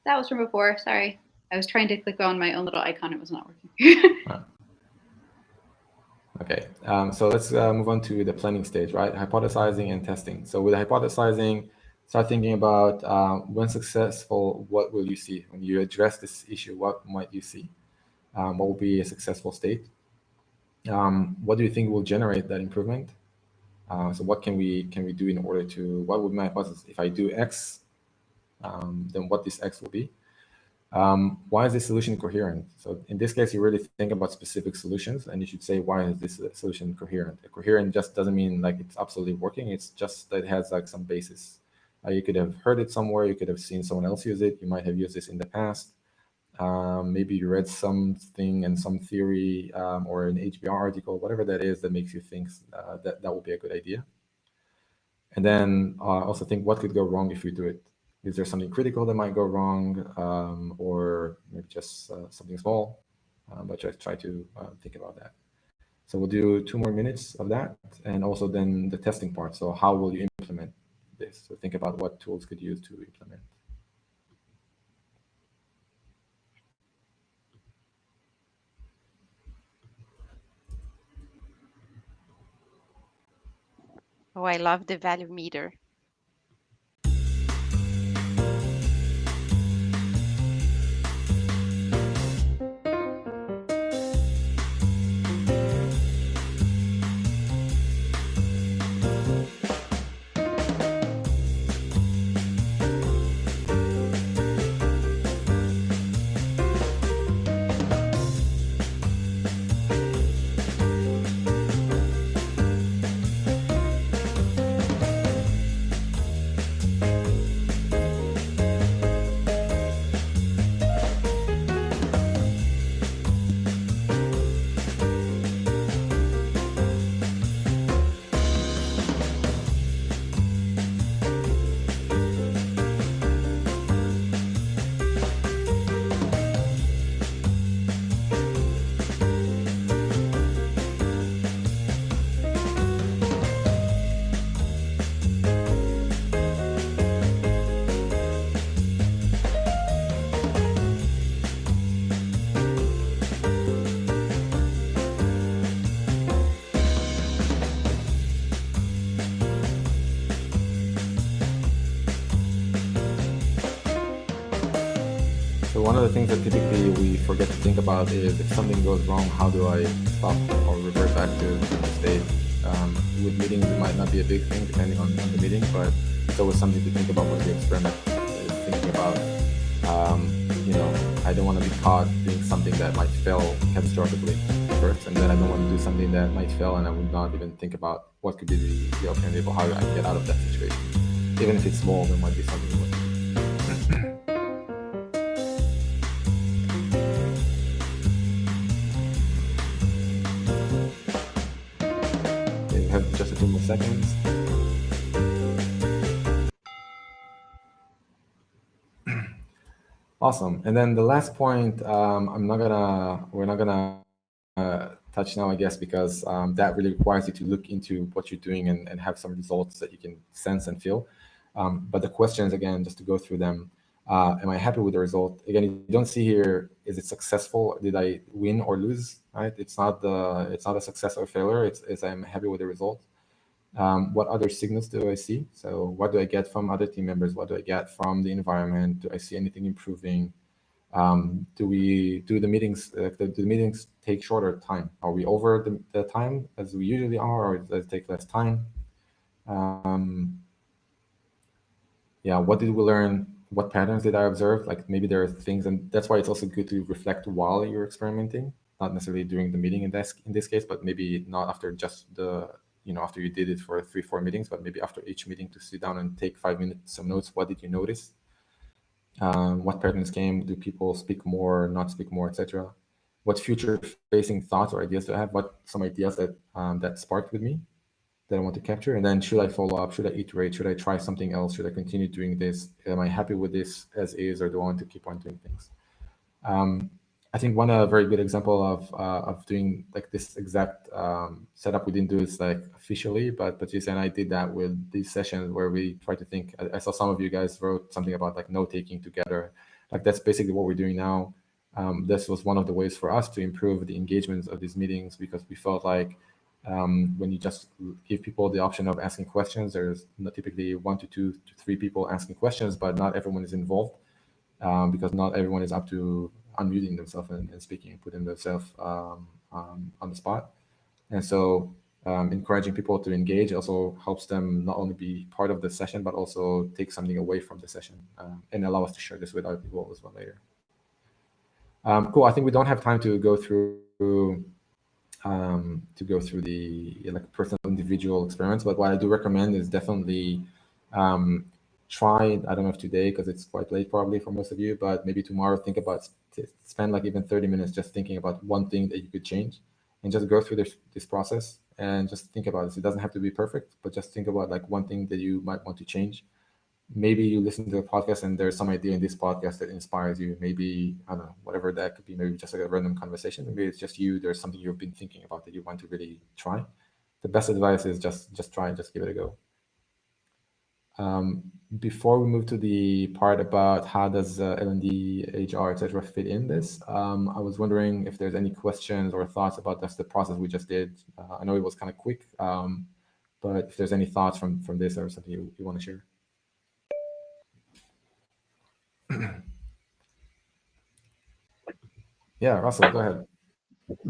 That was from before. Sorry. I was trying to click on my own little icon. It was not working. Okay, so let's move on to the planning stage, right? Hypothesizing and testing. So with hypothesizing, start thinking about when successful, what will you see? When you address this issue, what might you see? What will be a successful state? What do you think will generate that improvement? So what can we do in order to, what would my hypothesis? If I do X, then what this X will be? Why is this solution coherent? So in this case, you really think about specific solutions, and you should say, why is this solution coherent? Coherent just doesn't mean like it's absolutely working. It's just that it has like some basis. You could have heard it somewhere. You could have seen someone else use it. You might have used this in the past. Maybe you read something in some theory or an HBR article, whatever that is that makes you think that will be a good idea. And then also think what could go wrong if you do it. Is there something critical that might go wrong, or maybe just something small? But just try to think about that. So we'll do 2 more minutes of that, and also then the testing part. So how will you implement this? So think about what tools could you use to implement. Oh, I love the value meter. So one of the things that typically we forget to think about is if something goes wrong, how do I stop or revert back to the state? With meetings, it might not be a big thing depending on the meeting, but it's always something to think about when you experiment. thinking about, I don't want to be caught doing something that might fail catastrophically first, and then I don't want to do something that might fail, and I would not even think about what could be the alternative or how I get out of that situation. Even if it's small, there might be something you want to do. Okay, we have just a few more seconds. Awesome. And then the last point, we're not gonna touch now, I guess, because that really requires you to look into what you're doing and have some results that you can sense and feel. But the questions, again, just to go through them, am I happy with the result? Again, you don't see here, is it successful? Did I win or lose? Right? It's not a success or failure. It's I'm happy with the result. What other signals do I see? So what do I get from other team members? What do I get from the environment? Do I see anything improving? Do the meetings take shorter time? Are we over the time as we usually are, or does it take less time? Um, yeah, what did we learn? What patterns did I observe? Like maybe there are things, and that's why it's also good to reflect while you're experimenting, not necessarily during the meeting in this case, but maybe not after just after you did it for 3-4 meetings, but maybe after each meeting to sit down and take 5 minutes some notes. What did you notice? What patterns came? Do people speak more, not speak more, etc.? What future-facing thoughts or ideas do I have? What some ideas that sparked with me that I want to capture? And then should I follow up? Should I iterate? Should I try something else? Should I continue doing this? Am I happy with this as is, or do I want to keep on doing things? Um, I think one very good example of doing like this exact setup we didn't do is like officially, but Patricia and I did that with these sessions where we try to think. I saw some of you guys wrote something about like note taking together. Like that's basically what we're doing now. This was one of the ways for us to improve the engagements of these meetings because we felt like when you just give people the option of asking questions, there's typically 1 to 2 to 3 people asking questions, but not everyone is involved because not everyone is up to unmuting themselves and speaking and putting themselves on the spot. And so encouraging people to engage also helps them not only be part of the session, but also take something away from the session and allow us to share this with other people as well later. Cool. I think we don't have time to go through the like personal individual experiments, but what I do recommend is definitely try, I don't know if today because it's quite late probably for most of you, but maybe tomorrow think about spend like even 30 minutes just thinking about one thing that you could change and just go through this process and just think about this. It doesn't have to be perfect, but just think about like one thing that you might want to change. Maybe you listen to a podcast and there's some idea in this podcast that inspires you. Maybe, I don't know, whatever that could be, maybe just like a random conversation. Maybe it's just you, there's something you've been thinking about that you want to really try. The best advice is just try and just give it a go. Before we move to the part about how does L&D, HR, etc. fit in this, I was wondering if there's any questions or thoughts about just the process we just did. I know it was kind of quick, but if there's any thoughts from this or something you want to share. Yeah, Russell, go ahead.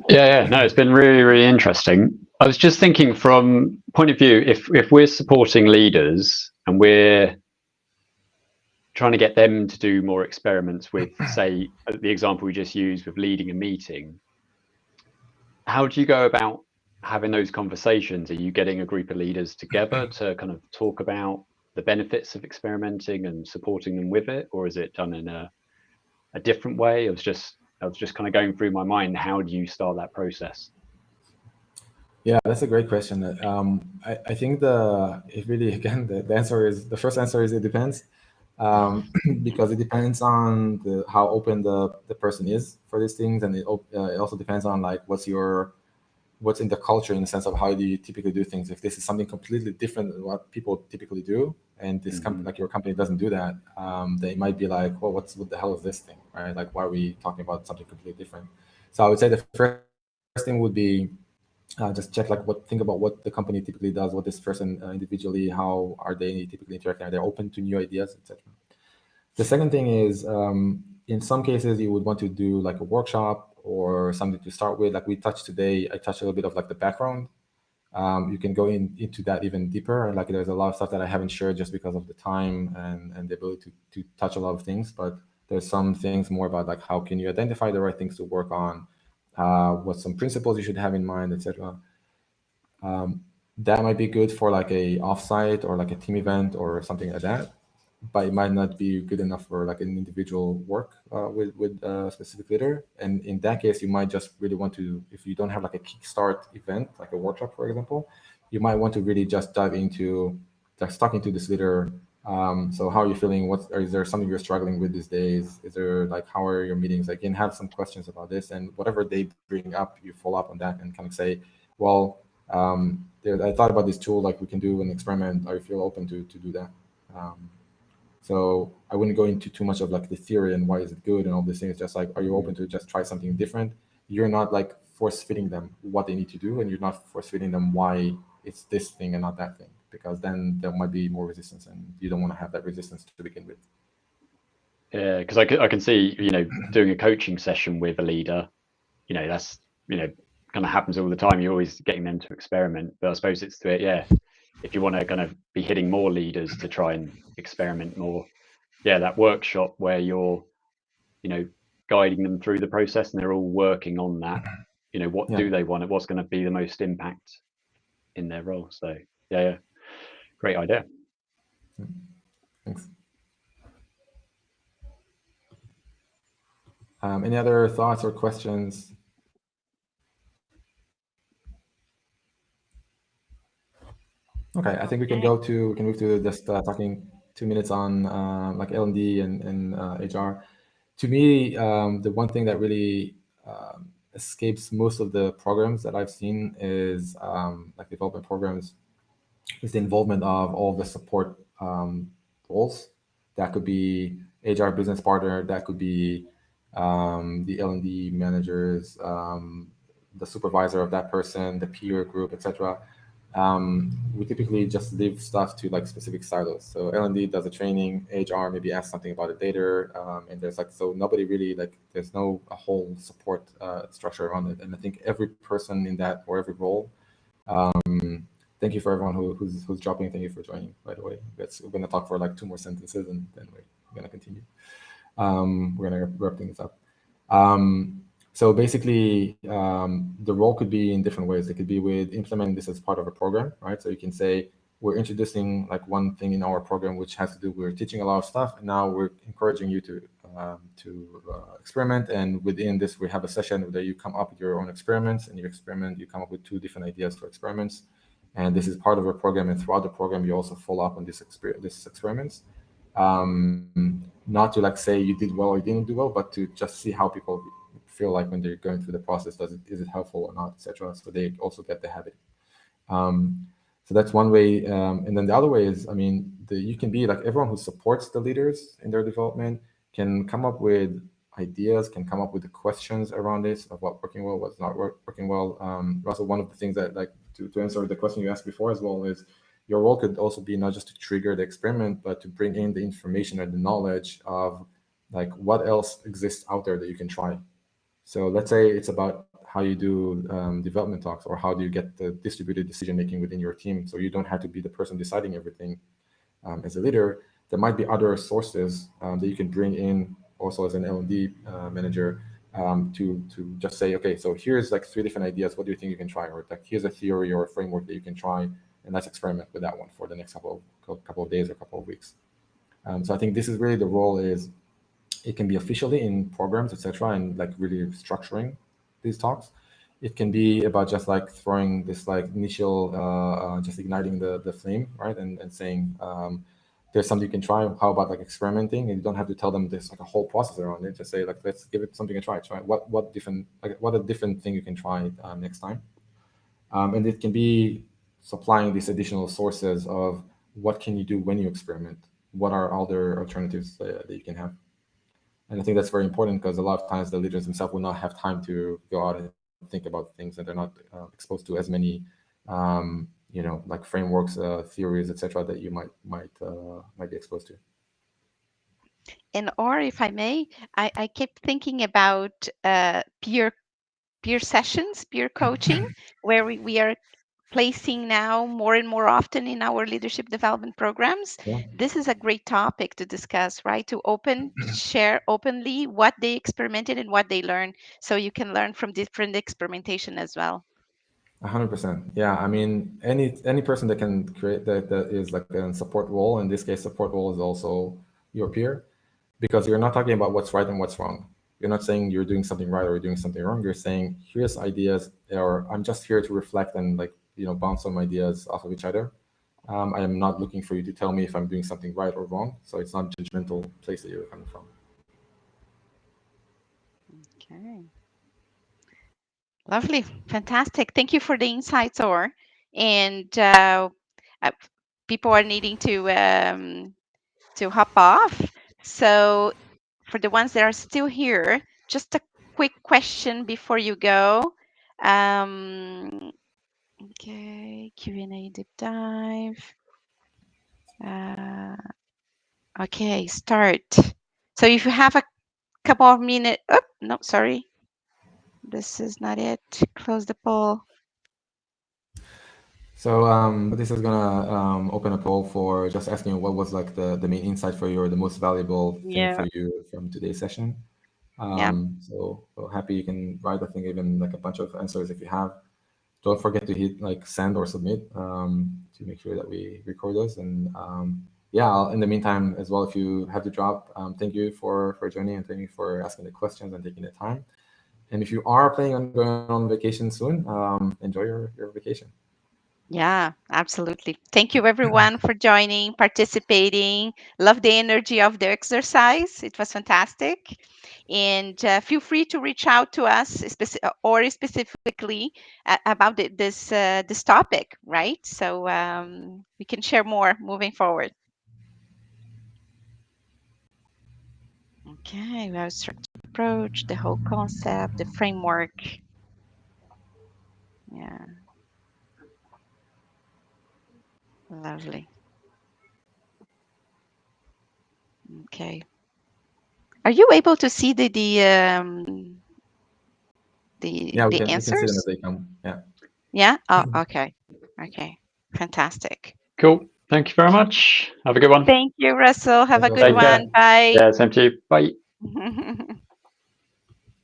Yeah. No, it's been really, really interesting. I was just thinking from point of view, if we're supporting leaders and we're trying to get them to do more experiments with, say, the example we just used with leading a meeting, how do you go about having those conversations? Are you getting a group of leaders together to kind of talk about the benefits of experimenting and supporting them with it, or is it done in a different way? I was just kind of going through my mind, how do you start that process? Yeah, that's a great question. I think it really, again, the first answer is it depends, because it depends on how open the person is for these things, and it also depends on like what's in the culture in the sense of how do you typically do things. If this is something completely different than what people typically do, and this company, like your company, doesn't do that, they might be like, well, what the hell is this thing, right? Like, why are we talking about something completely different? So I would say the first thing would be just check think about what the company typically does, what this person individually, how are they typically interacting, are they open to new ideas, etc. The second thing is, in some cases you would want to do like a workshop or something to start with. Like we touched today, I touched a little bit of like the background You can go into that even deeper. Like there's a lot of stuff that I haven't shared just because of the time and the ability to touch a lot of things. But there's some things more about like how can you identify the right things to work on, what some principles you should have in mind, etc. That might be good for like a offsite or like a team event or something like that, but it might not be good enough for like an individual work with a specific leader. And in that case, you might just really want to, if you don't have like a kickstart event, like a workshop, for example, you might want to really just dive into just talking to this leader. So how are you feeling? What is there something you're struggling with these days? Is there like how are your meetings? Like, you can have some questions about this, and whatever they bring up, you follow up on that and kind of say, well, I thought about this tool. Like we can do an experiment. I feel open to do that. Um, so I wouldn't go into too much of like the theory and why is it good and all these things. Just like, are you open to just try something different? You're not like force fitting them what they need to do, and you're not force fitting them why it's this thing and not that thing, because then there might be more resistance, and you don't want to have that resistance to begin with. Yeah, because I can see, doing a coaching session with a leader, that's, kind of happens all the time. You're always getting them to experiment. But I suppose it's if you want to kind of be hitting more leaders to try and experiment more, that workshop where you're, guiding them through the process and they're all working on that, what Yeah. do they want? What's going to be the most impact in their role? So yeah, great idea. Thanks. Any other thoughts or questions? Okay, I think we can move to just talking 2 minutes on like L&D and HR. To me, the one thing that really escapes most of the programs that I've seen is like development programs, is the involvement of all the support roles. That could be HR business partner, that could be the L&D managers, the supervisor of that person, the peer group, etc. We typically just leave stuff to like specific silos. So L&D does a training, HR maybe asks something about it later, and there's like, so nobody really like, there's no a whole support structure around it. And I think every person in that or every role. Thank you for everyone who's dropping. Thank you for joining, by the way. We're going to talk for like 2 more sentences and then we're going to continue. We're going to wrap things up. So basically, the role could be in different ways. It could be with implementing this as part of a program, right? So you can say, we're introducing like one thing in our program, which has to do, we're teaching a lot of stuff, and now we're encouraging you to experiment. And within this, we have a session where you come up with your own experiments, and you experiment, you come up with 2 different ideas for experiments. And this is part of a program. And throughout the program, you also follow up on this experiments. Not to like say you did well or you didn't do well, but to just see how people feel like when they're going through the process. Is it helpful or not, etc. So they also get the habit. So that's one way. And then the other way is, I mean, you can be like, everyone who supports the leaders in their development can come up with ideas, can come up with the questions around this of what working well, what's not working well. Russell, one of the things that like to answer the question you asked before as well is, your role could also be not just to trigger the experiment, but to bring in the information or the knowledge of like what else exists out there that you can try. So let's say it's about how you do development talks, or how do you get the distributed decision making within your team, so you don't have to be the person deciding everything as a leader. There might be other sources that you can bring in also as an L&D manager, to just say, okay, so here's like 3 different ideas. What do you think you can try? Or like, here's a theory or a framework that you can try, and let's experiment with that one for the next couple of days or couple of weeks. So I think this is really the role is, it can be officially in programs, etc., and like really structuring these talks. It can be about just like throwing this like initial, just igniting the flame, right? And saying, there's something you can try. How about like experimenting? And you don't have to tell them there's like a whole process around it. Just say like, let's give it something a try. Try what different, like what a different thing you can try next time. And it can be supplying these additional sources of what can you do when you experiment. What are other alternatives that you can have? And I think that's very important, because a lot of times the leaders themselves will not have time to go out and think about things, and they're not exposed to as many, like frameworks, theories, etc., that you might be exposed to. And or if I may, I kept thinking about peer sessions, peer coaching, where we are placing now more and more often in our leadership development programs. Yeah, This is a great topic to discuss, right? To share openly what they experimented and what they learned, so you can learn from different experimentation as well. 100%. Yeah, I mean, any person that can create that is like a support role. In this case, support role is also your peer, because you're not talking about what's right and what's wrong. You're not saying you're doing something right or you're doing something wrong. You're saying here's ideas, or I'm just here to reflect and like bounce some ideas off of each other. I am not looking for you to tell me if I'm doing something right or wrong. So it's not judgmental place that you're coming from. Okay. Lovely. Fantastic. Thank you for the insights, Or. And uh, people are needing to hop off. So for the ones that are still here, just a quick question before you go. Um, okay, Q&A deep dive. Uh, okay, start. So if you have a couple of minutes, oh, no, sorry. This is not it. Close the poll. So this is gonna open a poll for just asking what was like the main insight for you or the most valuable thing Yeah, for you from today's session. yeah. So happy you can write, I think, even like a bunch of answers if you have. Don't forget to hit like send or submit to make sure that we record those. And yeah, in the meantime as well, if you have to drop, thank you for joining, and thank you for asking the questions and taking the time. And if you are planning on going on vacation soon, enjoy your vacation. Yeah, absolutely. Thank you everyone for joining, participating. Love the energy of the exercise. It was fantastic. And feel free to reach out to us or specifically about this topic, right? So we can share more moving forward. Okay, we have structured approach, the whole concept, the framework. Yeah, lovely. Okay. Are you able to see Yeah, the we can see them as answers? they come. Yeah. Yeah. Oh, okay. Okay. Fantastic. Cool. Thank you very much. Have a good one. Thank you, Russell. Have Thanks, a good Take Russell. one. care. Bye. Yeah, same to you. Bye.